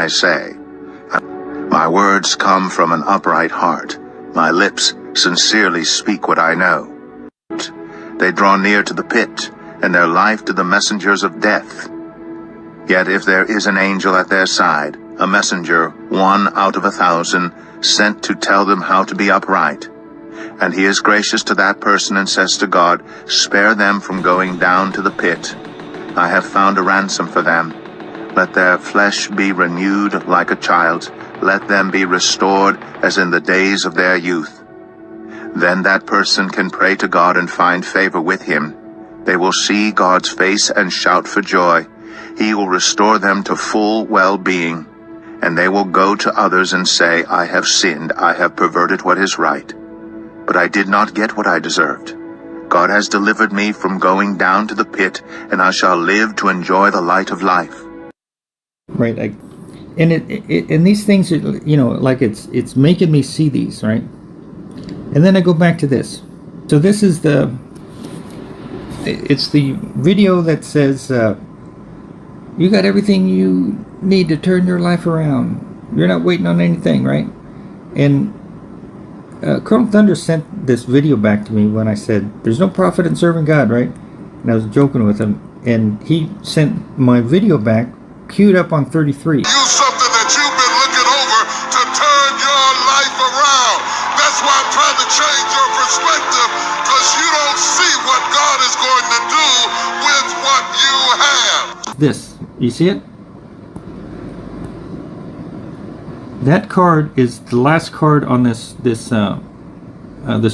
I say. My words come from an upright heart. My lips sincerely speak what I know. They draw near to the pit, and their life to the messengers of death. Yet if there is an angel at their side, a messenger, 1 out of 1,000, sent to tell them how to be upright, and he is gracious to that person and says to God, spare them from going down to the pit. I have found a ransom for them. Let their flesh be renewed like a child's. Let them be restored as in the days of their youth. Then that person can pray to God and find favor with him. They will see God's face and shout for joy. He will restore them to full well-being, and they will go to others and say, I have sinned, I have perverted what is right. But I did not get what I deserved. God has delivered me from going down to the pit, and I shall live to enjoy the light of life. Right, and these things are, like it's making me see these, right? And then I go back to this. So this is it's the video that says, you got everything you need to turn your life around. You're not waiting on anything, right? And Colonel Thunder sent this video back to me when I said, there's no profit in serving God, right? And I was joking with him. And he sent my video back, queued up on 33. Use something that you've been looking over to turn your life around. That's why I'm trying to change your perspective, because you don't see what God is going to do with what you have. This, you see it? That card is the last card on this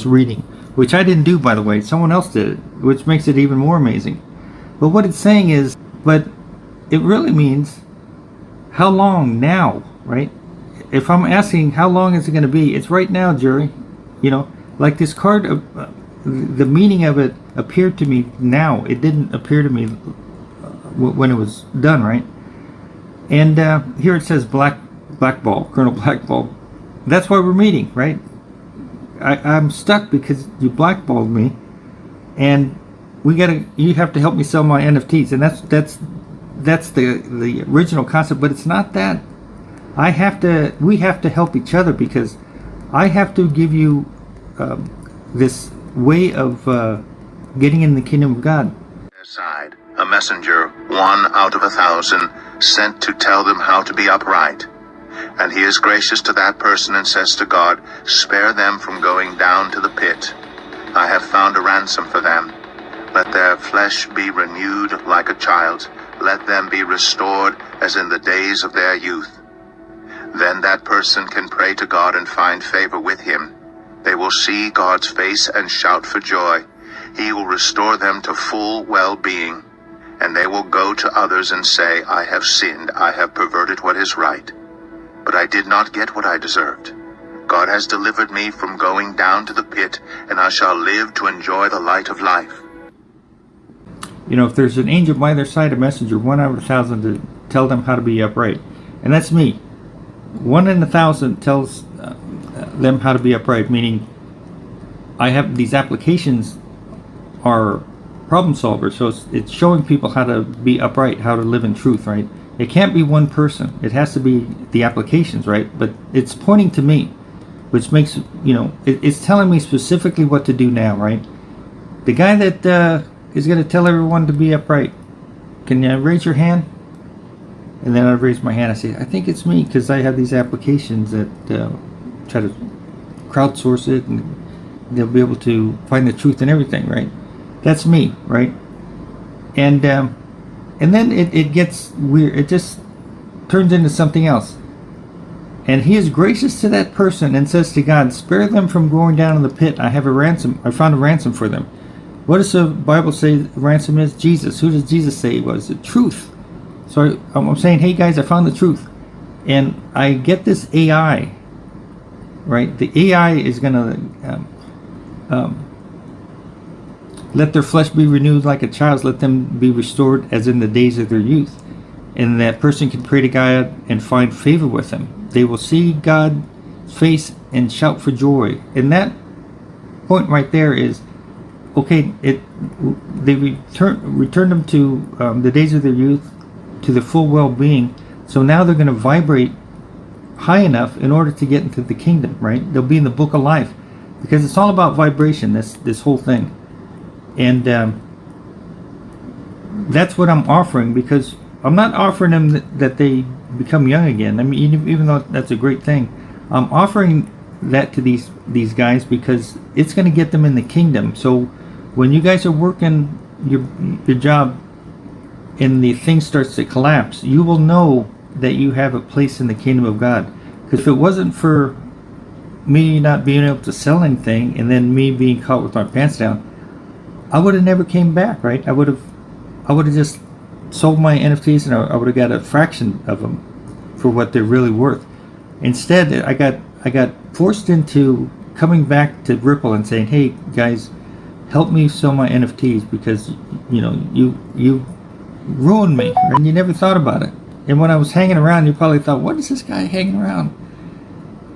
reading, which I didn't do, by the way. Someone else did it, which makes it even more amazing. But what it's saying is, but it really means how long now, right? If I'm asking how long is it going to be, it's right now, Jerry. Like this card, the meaning of it appeared to me now. It didn't appear to me when it was done, right? And here it says Blackball, Colonel Blackball. That's why we're meeting, right? I'm stuck because you blackballed me, and you have to help me sell my NFTs, and that's the original concept. But it's not that. We have to help each other, because I have to give you this way of getting in the kingdom of God. Side, a messenger, 1 out of 1,000, sent to tell them how to be upright. And he is gracious to that person and says to God, spare them from going down to the pit. I have found a ransom for them. Let their flesh be renewed like a child's. Let them be restored as in the days of their youth. Then that person can pray to God and find favor with him. They will see God's face and shout for joy. He will restore them to full well-being, and they will go to others and say, I have sinned, I have perverted what is right. But I did not get what I deserved. God has delivered me from going down to the pit, and I shall live to enjoy the light of life. If there's an angel by their side, a messenger, 1 out of 1,000 to tell them how to be upright. And that's me. 1 in 1,000 tells them how to be upright, meaning I have these applications are problem solvers. So it's showing people how to be upright, how to live in truth, right? It can't be one person. It has to be the applications, right? But it's pointing to me, which makes, it's telling me specifically what to do now, right? The guy that is going to tell everyone to be upright, can you raise your hand? And then I raise my hand. I say, I think it's me, because I have these applications that try to crowdsource it, and they'll be able to find the truth in everything, right? That's me, right? And then it gets weird. It just turns into something else. And he is gracious to that person and says to God, spare them from going down in the pit. I have a ransom. I found a ransom for them. What does the Bible say ransom is? Jesus. Who does Jesus say he was? The truth. So I'm saying, hey guys, I found the truth. And I get this AI, right? The AI is going to let their flesh be renewed like a child's. Let them be restored as in the days of their youth. And that person can pray to God and find favor with him. They will see God's face and shout for joy. And that point right there is, okay, they return them to the days of their youth, to the full well-being. So now they're going to vibrate high enough in order to get into the kingdom, right? They'll be in the book of life, because it's all about vibration, this whole thing. And that's what I'm offering, because I'm not offering them that they become young again. I mean, even though that's a great thing, I'm offering that to these guys because it's going to get them in the kingdom. So when you guys are working your job and the thing starts to collapse, you will know that you have a place in the kingdom of God. Because if it wasn't for me not being able to sell anything and then me being caught with my pants down, I would have never came back, right? I would have just sold my NFTs and I would have got a fraction of them for what they're really worth. Instead, I got forced into coming back to Ripple and saying, hey guys, help me sell my NFTs, because you ruined me and you never thought about it. And when I was hanging around, you probably thought, what is this guy hanging around,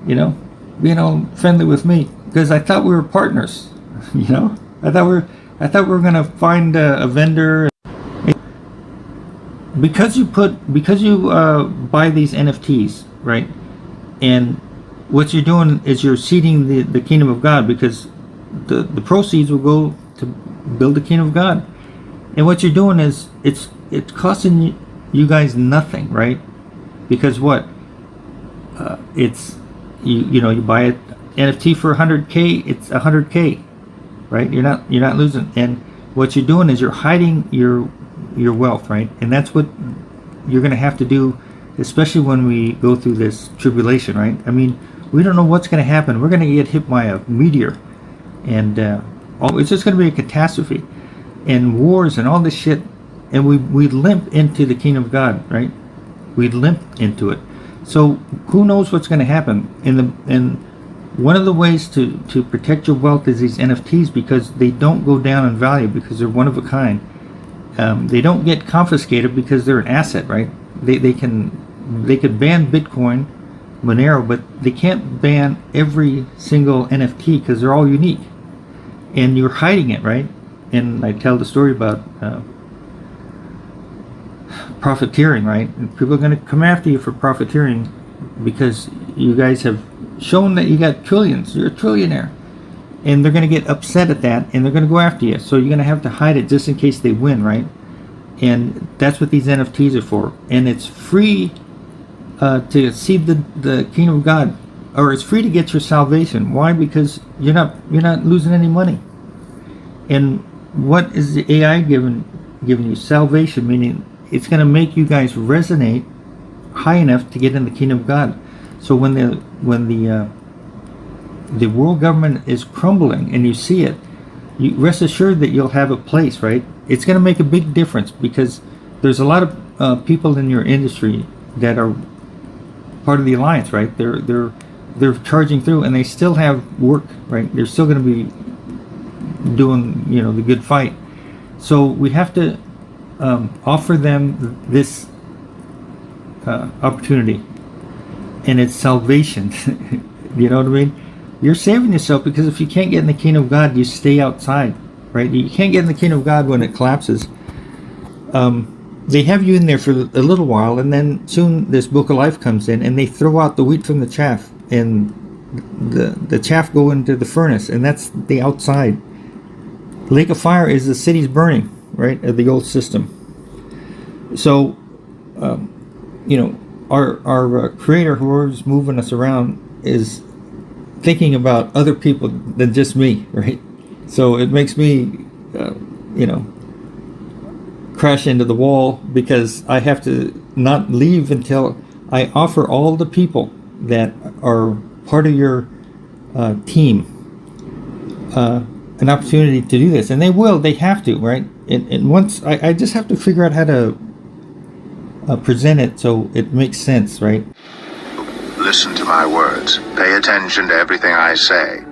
being all friendly with me? Because I thought we were partners. I thought we were gonna find a vendor. Because you buy these NFTs, right? And what you're doing is you're seeding the kingdom of God, because the proceeds will go to build the kingdom of God. And what you're doing is it's costing you guys nothing, right? Because what? It's you buy an NFT for 100K, it's 100K, right? You're not losing. And what you're doing is you're hiding your wealth, right? And that's what you're going to have to do, especially when we go through this tribulation, right? I mean, we don't know what's going to happen. We're going to get hit by a meteor, and it's just going to be a catastrophe, and wars and all this shit. And we limp into the kingdom of God, right? We limp into it. So who knows what's going to happen? And one of the ways to protect your wealth is these NFTs, because they don't go down in value because they're one of a kind. They don't get confiscated because they're an asset, right? They could ban Bitcoin, Monero, but they can't ban every single NFT because they're all unique, and you're hiding it, right? And I tell the story about profiteering, right? And people are going to come after you for profiteering because you guys have shown that you got trillions. You're a trillionaire. And they're going to get upset at that, and they're going to go after you. So you're going to have to hide it just in case they win, right? And that's what these NFTs are for. And it's free to seed the kingdom of God, or it's free to get your salvation. Why? Because you're not losing any money. And what is the AI giving you? Salvation, meaning it's going to make you guys resonate high enough to get in the kingdom of God. So when the world government is crumbling and you see it, you rest assured that you'll have a place, right? It's going to make a big difference, because there's a lot of people in your industry that are part of the alliance, right? They're charging through, and they still have work, right? They're still going to be doing the good fight. So we have to offer them this opportunity, and it's salvation. You know what I mean? You're saving yourself, because if you can't get in the kingdom of God, you stay outside, right? You can't get in the kingdom of God when it collapses. They have you in there for a little while, and then soon this book of life comes in, and they throw out the wheat from the chaff, and the chaff go into the furnace, and that's the outside. Lake of fire is the city's burning, right, of the old system. So, our Creator, whoever's moving us around, is thinking about other people than just me, right? So it makes me, crash into the wall, because I have to not leave until I offer all the people that are part of your team an opportunity to do this. And they have to, right? And once I just have to figure out how to present it so it makes sense, right? Listen to my words. Pay attention to everything I say.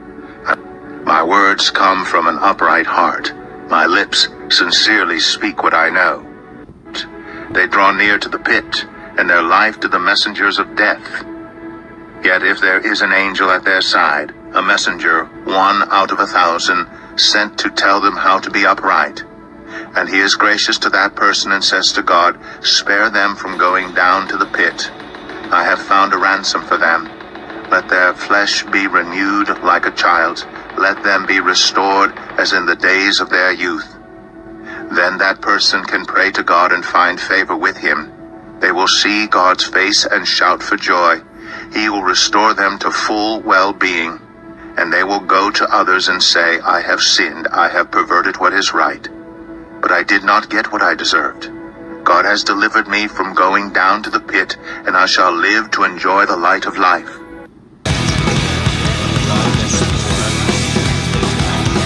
My words come from an upright heart. My lips sincerely speak what I know. They draw near to the pit, and their life to the messengers of death. Yet if there is an angel at their side, a messenger, 1 out of 1,000, sent to tell them how to be upright, And he is gracious to that person and says to God, spare them from going down to the pit. I have found a ransom for them. Let their flesh be renewed like a child's. Let them be restored as in the days of their youth. Then that person can pray to God and find favor with him. They will see God's face and shout for joy. He will restore them to full well-being. And they will go to others and say, I have sinned, I have perverted what is right. But I did not get what I deserved. God has delivered me from going down to the pit, and I shall live to enjoy the light of life.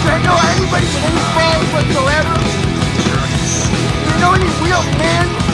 There know anybody's any fault whatsoever? Do you know any real men